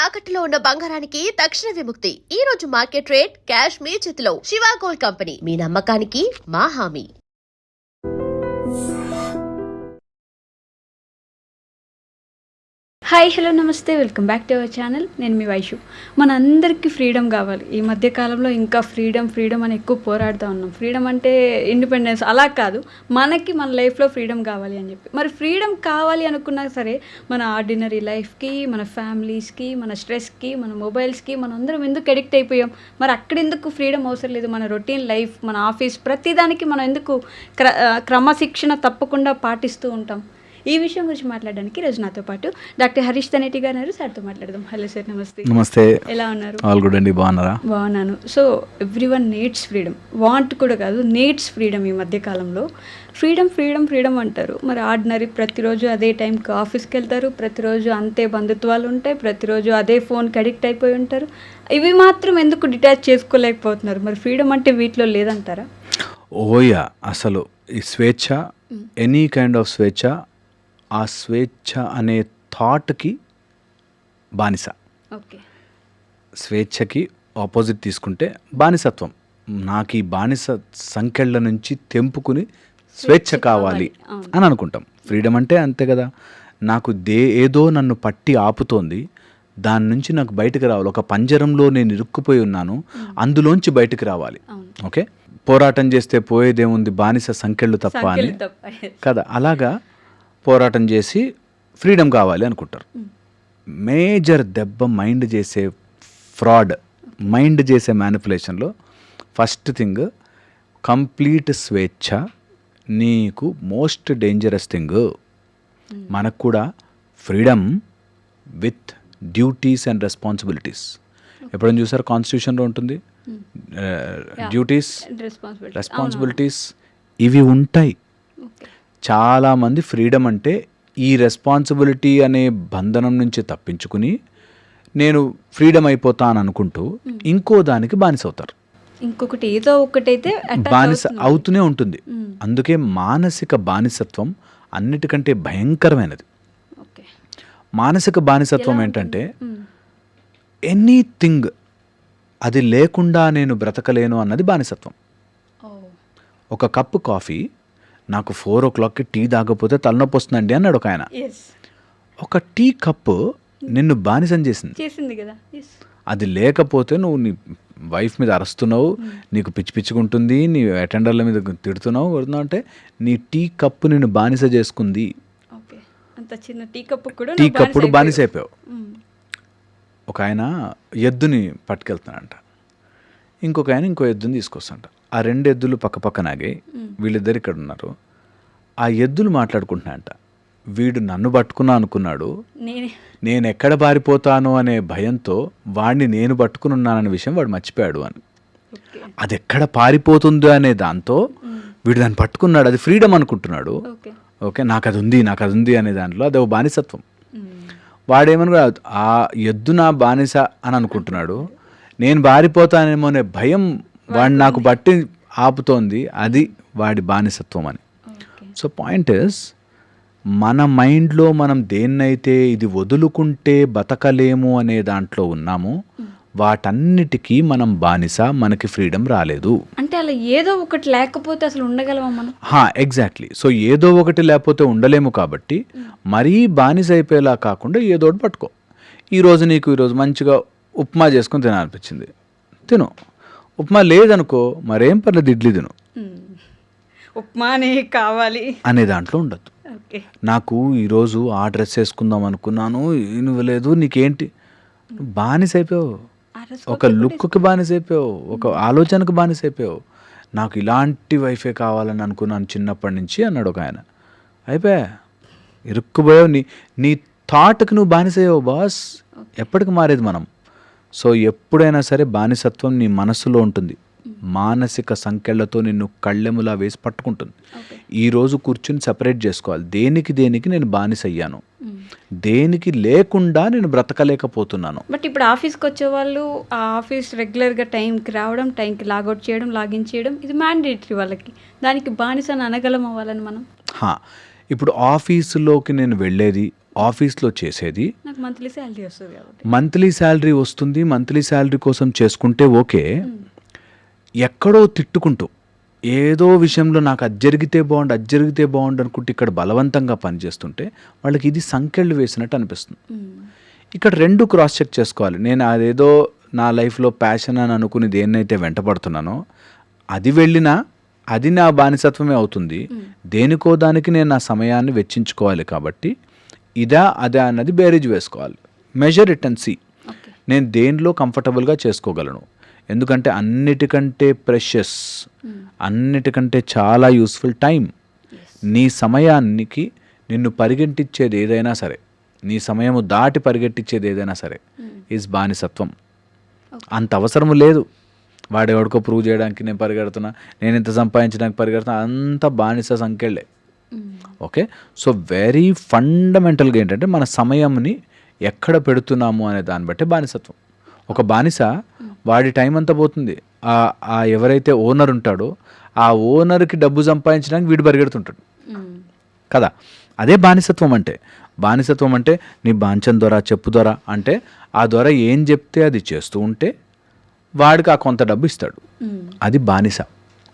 తాకట్టులో ఉన్న బంగారానికి తక్షణ విముక్తి. ఈ రోజు మార్కెట్ రేట్ క్యాష్ మీ చేతిలో. శివ గోల్డ్ కంపెనీ, మీ నమ్మకానికి మా హామీ. హాయ్, హలో, నమస్తే, welcome back to our channel. నేను మీ వైషు. మన అందరికీ ఫ్రీడమ్ కావాలి. ఈ మధ్యకాలంలో ఇంకా ఫ్రీడమ్ అని ఎక్కువ పోరాడుతూ ఉన్నాం. ఫ్రీడమ్ అంటే ఇండిపెండెన్స్ అలా కాదు, మనకి మన లైఫ్లో ఫ్రీడమ్ కావాలి అని చెప్పి. మరి ఫ్రీడమ్ కావాలి అనుకున్నా సరే మన ఆర్డినరీ లైఫ్కి, మన ఫ్యామిలీస్కి, మన స్ట్రెస్కి, మన మొబైల్స్కి మనం అందరం ఎందుకు అడిక్ట్ అయిపోయాం? మరి అక్కడ ఎందుకు ఫ్రీడమ్ అవసరం లేదు? మన రొటీన్ లైఫ్, మన ఆఫీస్, ప్రతిదానికి మనం ఎందుకు క్రమశిక్షణ తప్పకుండా పాటిస్తూ ఉంటాం? ఈ విషయం గురించి మాట్లాడడానికి ఈరోజు నాతో పాటు డాక్టర్ హరీష్ తనేటి గారు. సార్తో మాట్లాడదాం. హలో సార్, నమస్తే. నమస్తే. ఎలా ఉన్నారు? ఆల్ గుడ్ అండి. బాగున్నారా? బాగున్నాను. So everyone needs freedom. Want కూడా కాదు, నీడ్స్ ఫ్రీడమ్. ఈ మధ్యకాలంలో ఫ్రీడమ్ అంటారు. మరి ఆర్డినరీ ప్రతిరోజు అదే టైంకి ఆఫీస్కి వెళ్తారు, ప్రతిరోజు అంతే బంధుత్వాలు ఉంటాయి, ప్రతిరోజు అదే ఫోన్కి అడిక్ట్ అయిపోయి ఉంటారు. ఇవి మాత్రం ఎందుకు డిటాచ్ చేసుకోలేకపోతున్నారు? మరి ఫ్రీడమ్ అంటే వీటిలో లేదంటారా? ఓయా, అసలు ఈ స్వేచ్ఛ, ఎనీ కైండ్ ఆఫ్ స్వేచ్ఛ, ఆ స్వేచ్ఛ అనే థాట్కి బానిస. ఓకే. స్వేచ్ఛకి ఆపోజిట్ తీసుకుంటే బానిసత్వం. నాకు ఈ బానిస సంకెళ్ళ నుంచి తెంపుకుని స్వేచ్ఛ కావాలి అని అనుకుంటాం. ఫ్రీడమ్ అంటే అంతే కదా. నాకు ఏదో నన్ను పట్టి ఆపుతోంది, దాని నుంచి నాకు బయటకు రావాలి. ఒక పంజరంలో నేను ఇరుక్కుపోయి ఉన్నాను, అందులోంచి బయటకు రావాలి. ఓకే, పోరాటం చేస్తే పోయేదేముంది, బానిస సంకెళ్ళు తప్ప అని కదా. అలాగా పోరాటం చేసి ఫ్రీడమ్ కావాలి అనుకుంటారు. మేజర్ దెబ్బ మైండ్ చేసే ఫ్రాడ్, మైండ్ చేసే మ్యానిపులేషన్లో ఫస్ట్ థింగ్ కంప్లీట్ స్వేచ్ఛ. నీకు మోస్ట్ డేంజరస్ థింగ్. మనకు కూడా freedom with duties and responsibilities. ఎప్పుడైనా చూసారు కాన్స్టిట్యూషన్లో ఉంటుంది, డ్యూటీస్, రెస్పాన్సిబిలిటీస్ ఇవి ఉంటాయి. చాలామంది ఫ్రీడమ్ అంటే ఈ రెస్పాన్సిబిలిటీ అనే బంధనం నుంచి తప్పించుకుని నేను ఫ్రీడమ్ అయిపోతాను అనుకుంటూ ఇంకో దానికి బానిస అవుతారు. ఇంకొకటి ఏదో ఒకటైతే బానిస అవుతూనే ఉంటుంది. అందుకే మానసిక బానిసత్వం అన్నిటికంటే భయంకరమైనది. మానసిక బానిసత్వం ఏంటంటే ఎనీథింగ్ అది లేకుండా నేను బ్రతకలేను అన్నది బానిసత్వం. ఒక కప్పు కాఫీ, నాకు 4 o'clockకి టీ తాగకపోతే తలనొప్పి వస్తుందండి అన్నాడు ఒక ఆయన. ఒక టీ కప్పు నిన్ను బానిసం చేసింది కదా. అది లేకపోతే నువ్వు నీ వైఫ్ మీద అరుస్తున్నావు, నీకు పిచ్చిగుంటుంది, నీ అటెండర్ల మీద తిడుతున్నావు అంటే నీ టీ కప్పు నిన్ను బానిస చేసుకుంది. టీ కప్పుడు బానిస అయిపోయావు. ఒక ఆయన ఎద్దుని పట్టుకెళ్తున్నాడంట, ఇంకొక ఆయన ఇంకో ఎద్దుని తీసుకొస్తాంట. ఆ 2 ఎద్దులు పక్క పక్కనాగే, వీళ్ళిద్దరు ఇక్కడ ఉన్నారు. ఆ ఎద్దులు మాట్లాడుకుంటున్నాయంట. వీడు నన్ను పట్టుకున్నా అనుకున్నాడు, నేను ఎక్కడ పారిపోతాను అనే భయంతో వాడిని నేను పట్టుకుని ఉన్నాననే విషయం వాడు మర్చిపోయాడు అని. అది ఎక్కడ పారిపోతుందో అనే దాంతో వీడు దాన్ని పట్టుకున్నాడు, అది ఫ్రీడమ్ అనుకుంటున్నాడు. ఓకే, నాకు అది ఉంది అనే దాంట్లో అది ఒక బానిసత్వం. వాడేమనుకో ఆ ఎద్దు నా బానిస అని అనుకుంటున్నాడు, నేను పారిపోతానేమో అనే భయం వాడు నాకు బట్టి ఆపుతోంది, అది వాడి బానిసత్వం అని. సో పాయింట్ ఇస్, మన మైండ్లో మనం దేన్నైతే ఇది వదులుకుంటే బతకలేము అనే దాంట్లో ఉన్నామో వాటన్నిటికీ మనం బానిస, మనకి ఫ్రీడమ్ రాలేదు. అంటే అలా ఏదో ఒకటి లేకపోతే అసలు ఉండగలమా మనం? ఎగ్జాక్ట్లీ. సో ఏదో ఒకటి లేకపోతే ఉండలేము. కాబట్టి మరీ బానిస అయిపోయేలా కాకుండా ఏదో ఒకటి పట్టుకో. ఈరోజు మంచిగా ఉప్మా చేసుకొని తినాలనిపించింది, తిను. ఉప్మా లేదనుకో, మరేం పర్లేదు, ఇడ్లీ తిను. ఉప్మానే కావాలి అనే దాంట్లో ఉండద్దు. నాకు ఈరోజు ఆ డ్రెస్ వేసుకుందాం అనుకున్నాను, ఇవ్వలేదు, నీకేంటి? బానిస అయిపోయావు. ఒక లుక్కి బానిస అయిపోయావు, ఒక ఆలోచనకు బానిస అయిపోయావు. నాకు ఇలాంటి వైఫే కావాలని అనుకున్నాను చిన్నప్పటి నుంచి అన్నాడు ఒక ఆయన. అయిపోయా, ఇరుక్కుపోయావు. నీ థాట్కి నువ్వు బానిస అయ్యావు బాస్. ఎప్పటికి మారేది మనం. సో ఎప్పుడైనా సరే బానిసత్వం నీ మనస్సులో ఉంటుంది. మానసిక సంకెళ్లతో నిన్ను కళ్ళెములా వేసి పట్టుకుంటుంది. ఈరోజు కూర్చుని సెపరేట్ చేసుకోవాలి, దేనికి నేను బానిస అయ్యాను, దేనికి లేకుండా నేను బ్రతకలేకపోతున్నాను. బట్ ఇప్పుడు ఆఫీస్కి వచ్చే వాళ్ళు ఆ ఆఫీస్ రెగ్యులర్గా టైంకి రావడం, టైంకి లాగౌట్ చేయడం, లాగిన్ చేయడం, ఇది మ్యాండేటరీ వాళ్ళకి. దానికి బానిస అని అనగలం అవ్వాలని మనం. ఇప్పుడు ఆఫీసులోకి నేను వెళ్ళేది, ఆఫీస్లో చేసేది నాకు మంత్లీ శాలరీ వస్తుంది కాబట్టి. మంత్లీ శాలరీ వస్తుంది, మంత్లీ శాలరీ కోసం చేసుకుంటే ఓకే. ఎక్కడో తిట్టుకుంటూ ఏదో విషయంలో నాకు అది జరిగితే బాగుండు అనుకుంటే ఇక్కడ బలవంతంగా పనిచేస్తుంటే వాళ్ళకి ఇది సంకెళ్ళు వేసినట్టు అనిపిస్తుంది. ఇక్కడ రెండు క్రాస్ చెక్ చేసుకోవాలి. నేను అదేదో నా లైఫ్లో ప్యాషన్ అని అనుకుని దేన్నైతే వెంటపడుతున్నానో అది వెళ్ళినా అది నా బానిసత్వమే అవుతుంది. దేనికో దానికి నేను నా సమయాన్ని వెచ్చించుకోవాలి. కాబట్టి ఇదా అదా అన్నది బేరీజ్ వేసుకోవాలి. మెజర్ ఇట్ అండ్ సీ నేను దేనిలో కంఫర్టబుల్గా చేసుకోగలను. ఎందుకంటే అన్నిటికంటే ప్రెషస్, అన్నిటికంటే చాలా యూస్ఫుల్ టైం. నీ సమయానికి నిన్ను పరిగెట్టించేది ఏదైనా సరే, నీ సమయము దాటి పరిగెట్టించేది ఏదైనా సరే ఈజ్ బానిసత్వం. అంత అవసరం లేదు. వాడెవడికో ప్రూవ్ చేయడానికి నేను పరిగెడుతున్నా, నేను ఇంత సంపాదించడానికి పరిగెడుతున్నా, అంత బానిస సంఖ్యలే. ఓకే, సో వెరీ ఫండమెంటల్గా ఏంటంటే మన సమయంని ఎక్కడ పెడుతున్నాము అనే దాన్ని బట్టి బానిసత్వం. ఒక బానిస వాడి టైం అంతా పోతుంది. ఎవరైతే ఓనర్ ఉంటాడో ఆ ఓనర్కి డబ్బు సంపాదించడానికి వీడు పరిగెడుతుంటాడు కదా. అదే బానిసత్వం అంటే. బానిసత్వం అంటే నీ బాంచం ద్వారా, చెప్పు ద్వారా, అంటే ఆ ద్వారా ఏం చెప్తే అది చేస్తూ ఉంటే వాడికి ఆ కొంత డబ్బు ఇస్తాడు. అది బానిస.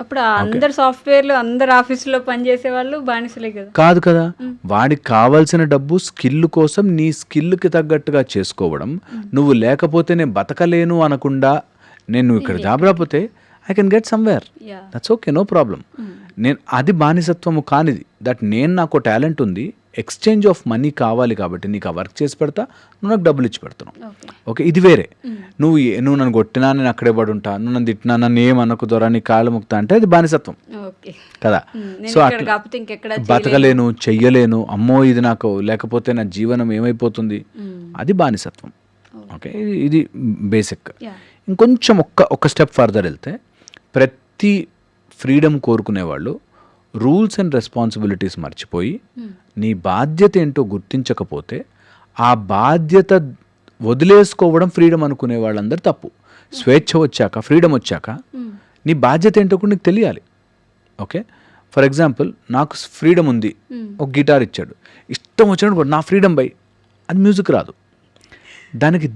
అప్పుడు అందరు సాఫ్ట్వేర్లు, అందరు ఆఫీసులో పనిచేసే వాళ్ళు బానిసలే కదా. కాదు కదా. వాడికి కావాల్సిన డబ్బు స్కిల్ కోసం నీ స్కిల్కి తగ్గట్టుగా చేసుకోవడం. నువ్వు లేకపోతే నేను బతకలేను అనకుండా, నేను ఇక్కడ జాబ్ రాకపోతే I can get somewhere, that's okay, no problem. నేను అది బానిసత్వము కానిది. దట్ నేను నాకు టాలెంట్ ఉంది, ఎక్స్చేంజ్ ఆఫ్ మనీ కావాలి కాబట్టి నీకు ఆ వర్క్ చేసి పెడతా, నువ్వు నాకు డబ్బులు ఇచ్చి పెడుతున్నావు. ఓకే, ఇది వేరే. నువ్వు నన్ను కొట్టినా నేను అక్కడే పడి ఉంటా, నువ్వు నన్ను తిట్టినా నన్ను ఏమనకు ద్వారా నీ కాళ్ళు ముక్తా అంటే అది బానిసత్వం కదా. సో అట్లా బతకలేను, చెయ్యలేను, అమ్మో ఇది నాకు లేకపోతే నా జీవనం ఏమైపోతుంది, అది బానిసత్వం. ఓకే, ఇది బేసిక్. ఇంకొంచెం ఒక్క స్టెప్ ఫర్దర్ వెళ్తే, ప్రతి ఫ్రీడమ్ కోరుకునేవాళ్ళు రూల్స్ అండ్ రెస్పాన్సిబిలిటీస్ మర్చిపోయి నీ బాధ్యత ఏంటో గుర్తించకపోతే ఆ బాధ్యత వదిలేసుకోవడం ఫ్రీడమ్ అనుకునే వాళ్ళందరూ తప్పు. స్వేచ్ఛ వచ్చాక, ఫ్రీడమ్ వచ్చాక నీ బాధ్యత ఏంటో కూడా నీకు తెలియాలి. ఓకే, ఫర్ ఎగ్జాంపుల్ నాకు ఫ్రీడమ్ ఉంది, ఒక గిటార్ ఇచ్చాడు, ఇష్టం వచ్చినప్పుడు నా ఫ్రీడమ్ బై, అది మ్యూజిక్ రాదు. దానికి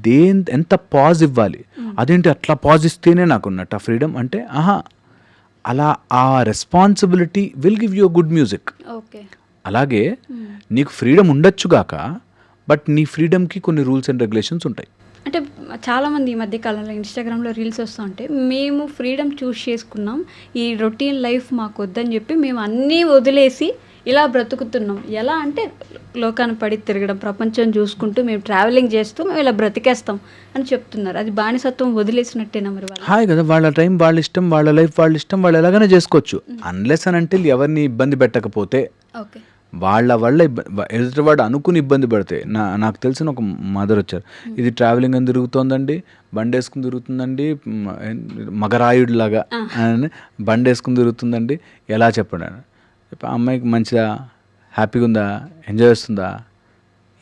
ఎంత పాజ్ ఇవ్వాలి, అదేంటి అట్లా పాజ్ ఇస్తేనే నాకు ఉన్నట్టు ఆ ఫ్రీడమ్ అంటే, అలా ఆ responsibility will give you good music. అలాగే నీకు ఫ్రీడమ్ ఉండొచ్చుగాక, బట్ నీ ఫ్రీడమ్కి కొన్ని రూల్స్ అండ్ రెగ్యులేషన్స్ ఉంటాయి. అంటే చాలామంది ఈ మధ్య కాలంలో ఇన్స్టాగ్రామ్లో రీల్స్ వస్తూ ఉంటే, మేము ఫ్రీడమ్ చూస్ చేసుకున్నాం, ఈ రొటీన్ లైఫ్ మాకు వద్దని చెప్పి మేము అన్నీ వదిలేసి ఇలా బ్రతుకుతున్నాం. ఎలా అంటే లోకాన్ని పడి తిరగడం, ప్రపంచం చూసుకుంటూ మేము ట్రావెలింగ్ చేస్తూ మేము ఇలా బ్రతికేస్తాం అని చెప్తున్నారు. అది బానిసత్వం వదిలేసినట్టేనా మరి? హాయ్ కదా, వాళ్ళ టైం వాళ్ళ ఇష్టం, వాళ్ళ లైఫ్ వాళ్ళ ఇష్టం, వాళ్ళు ఎలాగైనా చేసుకోవచ్చు. అన్లెస్ అని అంటే ఎవరిని ఇబ్బంది పెట్టకపోతే. ఓకే, వాళ్ళ వల్ల ఎదుటివాడు అనుకుని ఇబ్బంది పడితే. నాకు తెలిసిన ఒక మదర్ వచ్చారు, ఇది ట్రావెలింగ్ అని తిరుగుతోందండి, బండి వేసుకుని తిరుగుతుందండి, మగరాయుడిలాగా బండి వేసుకుని తిరుగుతుందండి, ఎలా చెప్పండి. అమ్మాయికి మంచిదా, హ్యాపీగా ఉందా, ఎంజాయ్ చేస్తుందా,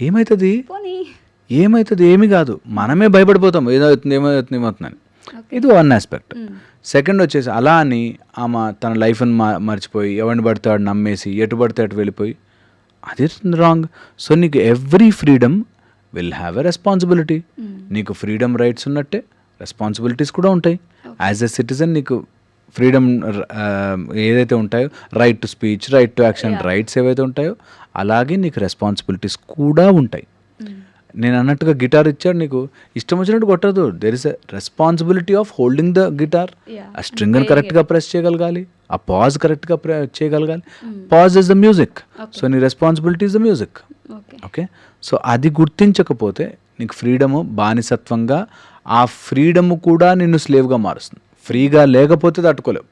ఏమవుతుంది, ఏమీ కాదు. మనమే భయపడిపోతాం, ఏమవుతుందని. ఇది వన్ ఆస్పెక్ట్. సెకండ్ వచ్చేసి అలా అని ఆమె తన లైఫ్ని మర్చిపోయి ఎవరిని పడితే వాడు నమ్మేసి ఎటు పడితే అటు వెళ్ళిపోయి, అది రాంగ్. సో నీకు every freedom will have a responsibility. నీకు ఫ్రీడమ్ రైట్స్ ఉన్నట్టే రెస్పాన్సిబిలిటీస్ కూడా ఉంటాయి. యాజ్ ఎ సిటిజన్ నీకు ఫ్రీడమ్ ఏదైతే ఉంటాయో, right to speech, right to action, rights ఏవైతే ఉంటాయో అలాగే నీకు రెస్పాన్సిబిలిటీస్ కూడా ఉంటాయి. నేను అన్నట్టుగా గిటార్ ఇచ్చాడు, నీకు ఇష్టం వచ్చినట్టు కొట్టదు. There is a responsibility of holding the guitar. ఆ స్ట్రింగ్ని కరెక్ట్గా ప్రెస్ చేయగలగాలి, ఆ పాజ్ కరెక్ట్గా చేయగలగాలి. Pause is the music, so నీ responsibility is the music. Okay, so అది గుర్తించకపోతే నీకు ఫ్రీడము బానిసత్వంగా, ఆ ఫ్రీడమ్ కూడా నిన్ను స్లేవ్గా మారుస్తుంది. ఫ్రీగా లేకపోతే తట్టుకోలేవు.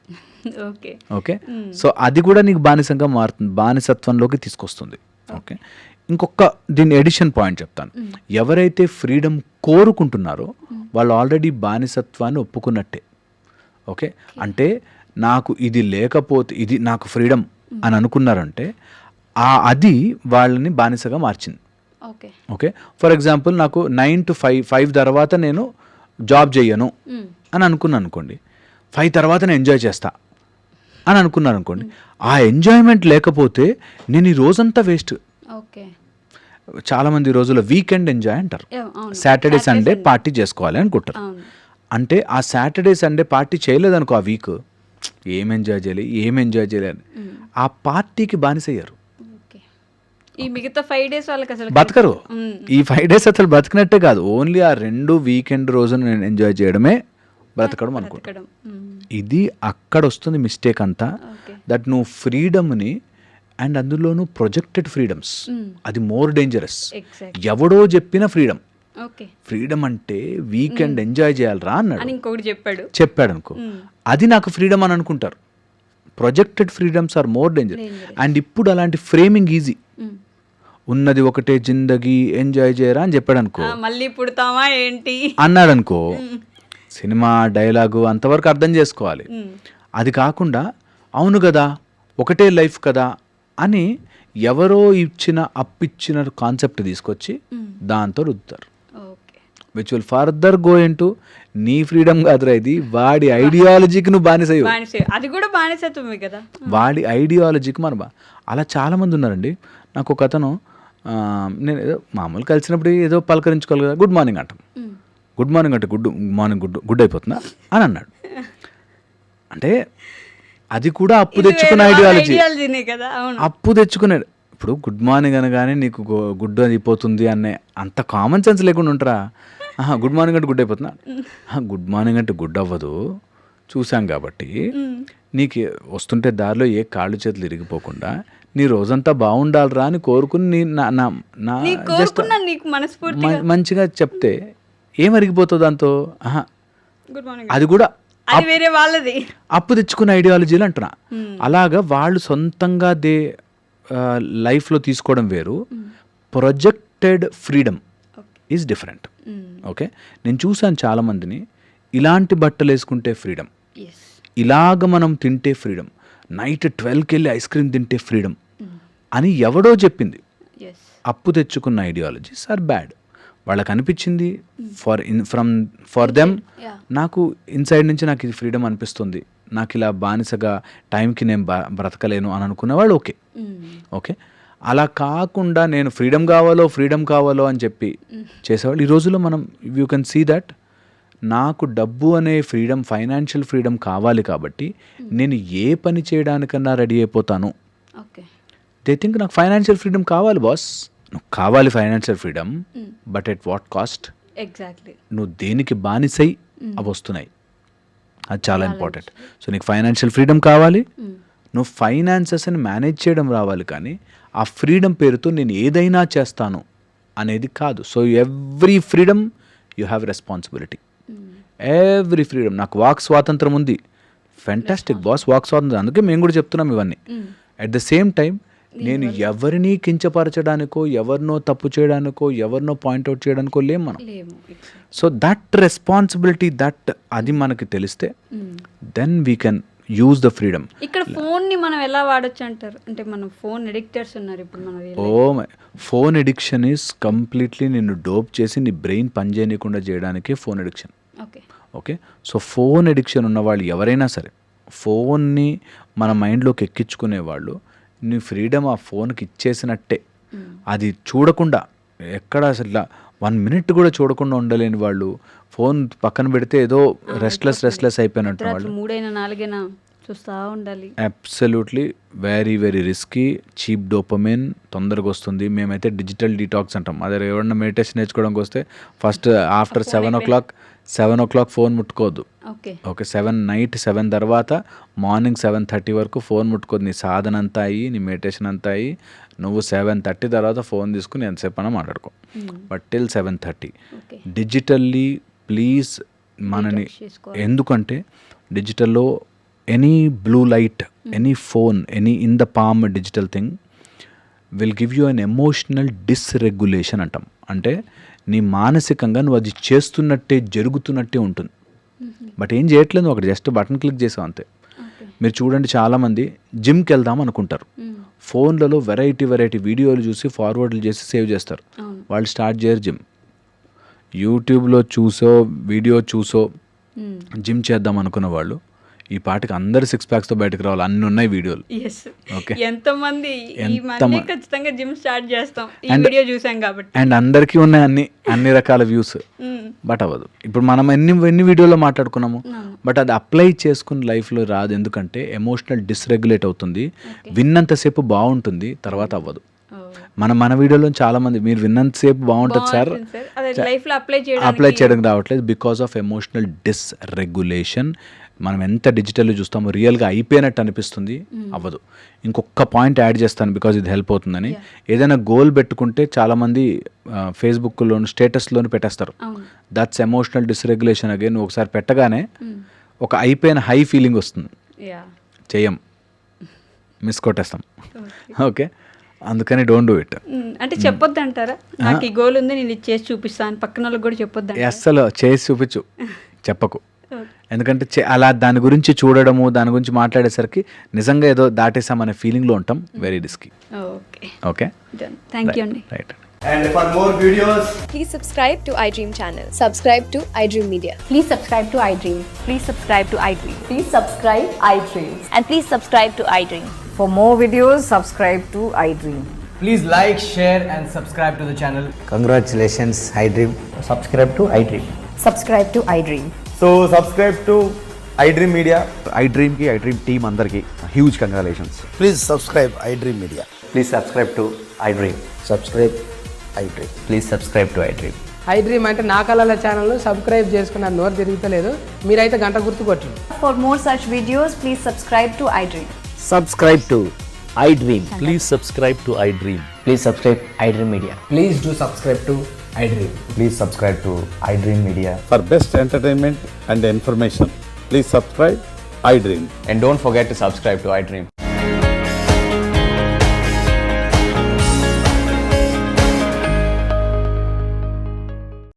ఓకే, సో అది కూడా నీకు బానిసంగా మారుతుంది, బానిసత్వంలోకి తీసుకొస్తుంది. ఓకే, ఇంకొక దీని ఎడిషన్ పాయింట్ చెప్తాను. ఎవరైతే ఫ్రీడమ్ కోరుకుంటున్నారో వాళ్ళు ఆల్రెడీ బానిసత్వాన్ని ఒప్పుకున్నట్టే. ఓకే, అంటే నాకు ఇది లేకపోతే ఇది నాకు ఫ్రీడమ్ అని అనుకున్నారంటే అది వాళ్ళని బానిసగా మార్చింది. ఓకే, ఫర్ ఎగ్జాంపుల్ నాకు 9 to 5 తర్వాత నేను జాబ్ చేయను అని అనుకున్నాను అనుకోండి, 5 తర్వాత నేను ఎంజాయ్ చేస్తా అని అనుకున్నాను అనుకోండి, ఆ ఎంజాయ్మెంట్ లేకపోతే నేను ఈ రోజంతా వేస్ట్. చాలామంది ఈ రోజుల్లో వీకెండ్ ఎంజాయ్ అంటారు. అవును. సాటర్డే సండే పార్టీ చేసుకోవాలి అనుకుంటారు. అవును. అంటే ఆ సాటర్డే సండే పార్టీ చేయలేదనుకో ఆ వీక్, ఏం ఎంజాయ్ చేయాలి అని ఆ పార్టీకి బానిసయ్యారు. ఓకే. ఈ మిగతా 5 days వాళ్ళకి అసలు బతకరు. ఈ 5 days అసలు బతికినట్టే కాదు, ఓన్లీ ఆ 2 వీకెండ్ రోజున నేను ఎంజాయ్ చేయడమే బ్రతకడం అనుకుంటా. ఇది అక్కడ వస్తుంది మిస్టేక్ అంతా. దట్ నువ్వు ఫ్రీడమ్ని, అండ్ అందులోనూ ప్రొజెక్టెడ్ ఫ్రీడమ్స్, అది మోర్ డేంజరస్. ఎవడో చెప్పిన ఫ్రీడమ్, ఫ్రీడమ్ అంటే వీకెండ్ ఎంజాయ్ చేయాలరా అన్నాడు, ఇంకొకటి చెప్పాడు అనుకో, అది నాకు ఫ్రీడమ్ అని అనుకుంటారు. Projected freedoms are more danger. And ఇప్పుడు అలాంటి ఫ్రేమింగ్ ఈజీ, ఉన్నది ఒకటే జిందగీ ఎంజాయ్ చేయరా అని చెప్పాడు అనుకో, మళ్ళీ పుడతామా ఏంటి అన్నాడు అనుకో, సినిమా డైలాగు అంతవరకు అర్థం చేసుకోవాలి. అది కాకుండా అవును కదా ఒకటే లైఫ్ కదా అని ఎవరో అప్పిచ్చిన కాన్సెప్ట్ తీసుకొచ్చి దాంతో రుద్దుతారు. Which will further go into నీ ఫ్రీడమ్ కాదురా ఇది, వాడి ఐడియాలజీకి నువ్వు బానిసయ్యు. అది కూడా బానిసత్వమే కదా, వాడి ఐడియాలజీకి అలా చాలామంది ఉన్నారండి. నాకు ఒక అతను, నేను ఏదో మామూలు కలిసినప్పుడు ఏదో పలకరించుకోవాలి కదా, గుడ్ మార్నింగ్ అంటాం, గుడ్ మార్నింగ్ అంటే గుడ్ అయిపోతుందా అని అన్నాడు. అంటే అది కూడా అప్పు తెచ్చుకున్న ఐడియాలజీ, అప్పు తెచ్చుకున్నాడు. ఇప్పుడు గుడ్ మార్నింగ్ అనగానే నీకు గుడ్ అయిపోతుంది అనే అంత కామన్ సెన్స్ లేకుండా ఉంటారా? గుడ్ మార్నింగ్ అంటే గుడ్ అయిపోతుందా? గుడ్ మార్నింగ్ అంటే గుడ్ అవ్వదు, చూసాం కాబట్టి నీకు వస్తుంటే దారిలో ఏ కాళ్ళు చేతులు ఇరిగిపోకుండా నీ రోజంతా బాగుండాలిరా అని కోరుకుని జస్ట్ మంచిగా చెప్తే ఏం అరిగిపోతుంది దాంతో? అది కూడా అప్పు తెచ్చుకున్న ఐడియాలజీలు అంటున్నా. అలాగా వాళ్ళు సొంతంగా లైఫ్లో తీసుకోవడం వేరు, projected freedom is different. Okay, నేను చూసాను చాలామందిని, ఇలాంటి బట్టలు వేసుకుంటే ఫ్రీడమ్, ఇలాగ మనం తింటే ఫ్రీడమ్, నైట్ 12కి వెళ్ళి ఐస్ క్రీమ్ తింటే ఫ్రీడమ్ అని ఎవడో చెప్పింది. అప్పు తెచ్చుకున్న ఐడియాలజీస్ ఆర్ బ్యాడ్. వాళ్ళకి అనిపించింది ఫర్ దెమ్, నాకు ఇన్సైడ్ నుంచి నాకు ఇది ఫ్రీడమ్ అనిపిస్తుంది, నాకు ఇలా బానిసగా టైంకి నేను బ్రతకలేను అని అనుకునేవాళ్ళు ఓకే. అలా కాకుండా నేను ఫ్రీడమ్ కావాలో అని చెప్పి చేసేవాళ్ళు ఈ రోజుల్లో మనం యూ కెన్ సీ దట్ నాకు డబ్బు అనే ఫ్రీడమ్, ఫైనాన్షియల్ ఫ్రీడమ్ కావాలి కాబట్టి నేను ఏ పని చేయడానికన్నా రెడీ అయిపోతాను. దే థింక్ నాకు ఫైనాన్షియల్ ఫ్రీడమ్ కావాలి బాస్, నువ్వు కావాలి financial freedom, but at what cost? నువ్వు దేనికి బానిసై అవి వస్తున్నాయి, అది చాలా ఇంపార్టెంట్. సో నీకు ఫైనాన్షియల్ ఫ్రీడమ్ కావాలి, నువ్వు ఫైనాన్సెస్ని మేనేజ్ చేయడం రావాలి, కానీ ఆ ఫ్రీడమ్ పేరుతో నేను ఏదైనా చేస్తాను అనేది కాదు. So every freedom you have responsibility, every freedom. నాకు వాక్ స్వాతంత్రం ఉంది, ఫెంటాస్టిక్ బాస్, వాక్ స్వాతంత్రం, అందుకే మేము కూడా చెప్తున్నాం ఇవన్నీ. అట్ ద సేమ్ టైం నేను ఎవరిని కించపరచడానికో, ఎవరినో తప్పు చేయడానికో, ఎవరినో పాయింట్అవుట్ చేయడానికో లేం మనం. సో దట్ రెస్పాన్సిబిలిటీ, అది మనకి తెలిస్తే then we can use the freedom. ఇక్కడ ఫోన్ ని మనం ఎలా వాడొచ్చు అంటారు? అంటే మనం ఫోన్ అడిక్టర్స్ ఉన్నారు ఇప్పుడు మన ఫోన్ అడిక్షన్ ఈస్ కంప్లీట్లీ నిన్ను డోప్ చేసి నీ బ్రెయిన్ పనిచేయకుండా చేయడానికే phone addiction. Okay, so phone addiction ఉన్న వాళ్ళు ఎవరైనా సరే, ఫోన్ని మన మైండ్లోకి ఎక్కించుకునే వాళ్ళు, నీ ఫ్రీడమ్ ఆ ఫోన్కి ఇచ్చేసినట్టే. అది చూడకుండా ఎక్కడ అసలు 1 minute కూడా చూడకుండా ఉండలేని వాళ్ళు, ఫోన్ పక్కన పెడితే ఏదో రెస్ట్లెస్ అయిపోయినట్టు వాళ్ళు, 3-4 చూస్తూ ఉండాలి. Absolutely very very risky, cheap dopamine తొందరగా వస్తుంది. మేమైతే డిజిటల్ డీటాక్స్ అంటాం. అదే ఎవరన్నా మెడిటేషన్ నేర్చుకోవడానికి వస్తే ఫస్ట్ ఆఫ్టర్ 7 o'clock ఫోన్ ముట్టుకోవద్దు. ఓకే, నైట్ 7 తర్వాత మార్నింగ్ 7:30 వరకు ఫోన్ ముట్టుకోవద్దు. నీ సాధన అంతా అయ్యి, నీ మెడిటేషన్ అంతా అయ్యి, నువ్వు 7:30 తర్వాత ఫోన్ తీసుకుని ఎంతసేపు అయినా మాట్లాడుకో, బట్ టిల్ 7:30 డిజిటల్లీ ప్లీజ్ మనని. ఎందుకంటే డిజిటల్లో any blue light, any phone, any in the palm digital thing will give you an emotional dysregulation అంటాం. అంటే నీ మానసికంగా నువ్వు అది చేస్తున్నట్టే, జరుగుతున్నట్టే ఉంటుంది, బట్ ఏం చేయట్లేదు, అక్కడ జస్ట్ బటన్ క్లిక్ చేసావు అంతే. మీరు చూడండి, చాలామంది జిమ్కి వెళ్దాం అనుకుంటారు, ఫోన్లలో వెరైటీ వీడియోలు చూసి ఫార్వర్డ్లు చేసి సేవ్ చేస్తారు. వాళ్ళు స్టార్ట్ చేయరు జిమ్. యూట్యూబ్లో వీడియో చూసో జిమ్ చేద్దాం అనుకున్న వాళ్ళు ఈ పాటికి అందరు 6 ప్యాక్స్తో బయటకు రావాలి, అన్ని ఉన్నాయి వీడియోలు. Yes okay. ఎంతమంది ఈ ఎంత మధ్య ఖచ్చితంగా జిమ్ స్టార్ట్ చేస్తాం ఈ వీడియో చూసాం కాబట్టి. అండ్ అందరికీ ఉన్నాయి అన్ని రకాల వ్యూస్, బట్ అవ్వదు. ఇప్పుడు మనం ఎన్ని వీడియోలో మాట్లాడుకున్నాము, బట్ అది అప్లై చేసుకుని లైఫ్లో రాదు. ఎందుకంటే ఎమోషనల్ డిస్రెగ్యులేట్ అవుతుంది. విన్నంతసేపు బాగుంటుంది, తర్వాత అవ్వదు. మన వీడియోలో చాలా మంది మీరు విన్నంతసేపు బాగుంటుంది సార్, అప్లై చేయడం రావట్లేదు బికాస్ ఆఫ్ ఎమోషనల్ డిస్రెగ్యులేషన్. మనం ఎంత డిజిటల్లో చూస్తామో రియల్గా అయిపోయినట్టు అనిపిస్తుంది, అవ్వదు. ఇంకొక పాయింట్ యాడ్ చేస్తాను బికాజ్ ఇది హెల్ప్ అవుతుందని. ఏదైనా గోల్ పెట్టుకుంటే చాలామంది ఫేస్బుక్లోను స్టేటస్లోను పెట్టేస్తారు. That's emotional dysregulation. అగైన్ ఒకసారి పెట్టగానే ఒక అయిపోయిన హై ఫీలింగ్ వస్తుంది, చెయ్యం, మిస్ కొట్టేస్తాం. ఓకే, అందుకని డోంట్ డూ ఇట్. అంటే చెప్పొద్దు అంటారా, నాకు ఈ గోల్ ఉంది నేను ఇది చేసి చూపిస్తాను, పక్కన వాళ్ళకి కూడా చెప్పొద్దు. అస్సలు చేసి చూపించు, చెప్పకు. ఎందుకంటే అలా దాని గురించి చూడడము, దాని గురించి మాట్లాడేసరికి నిజంగా ఏదో దాటేసామనే ఫీలింగ్లో ఉంటాం. Very risky. Okay, thank you అండి. Right. And for more videos, please subscribe to iDream channel. Subscribe to iDream Media. Please subscribe to iDream. Please subscribe to iDream. Please subscribe iDream. And please subscribe to iDream. For more videos, subscribe to iDream. please like, share and subscribe to the channel. Congratulations, iDream. Subscribe to iDream. Subscribe to iDream. So subscribe to iDream Media. iDream ki iDream team andarki huge congratulations. Please subscribe iDream Media. Please subscribe to iDream. Subscribe iDream. Please subscribe to iDream. iDream అంటే నా కళల ఛానల్ను subscribe చేసుకున్న నోరు తిరుగుతలేదు, మీరైతే గంట గుర్తు కొట్టండి. For more such videos, please subscribe to iDream. Subscribe to iDream. Please subscribe to iDream. Please subscribe iDream Media. Please do subscribe to iDream. Please subscribe to iDream Media. For best entertainment and information, please subscribe iDream. And don't forget to subscribe to iDream.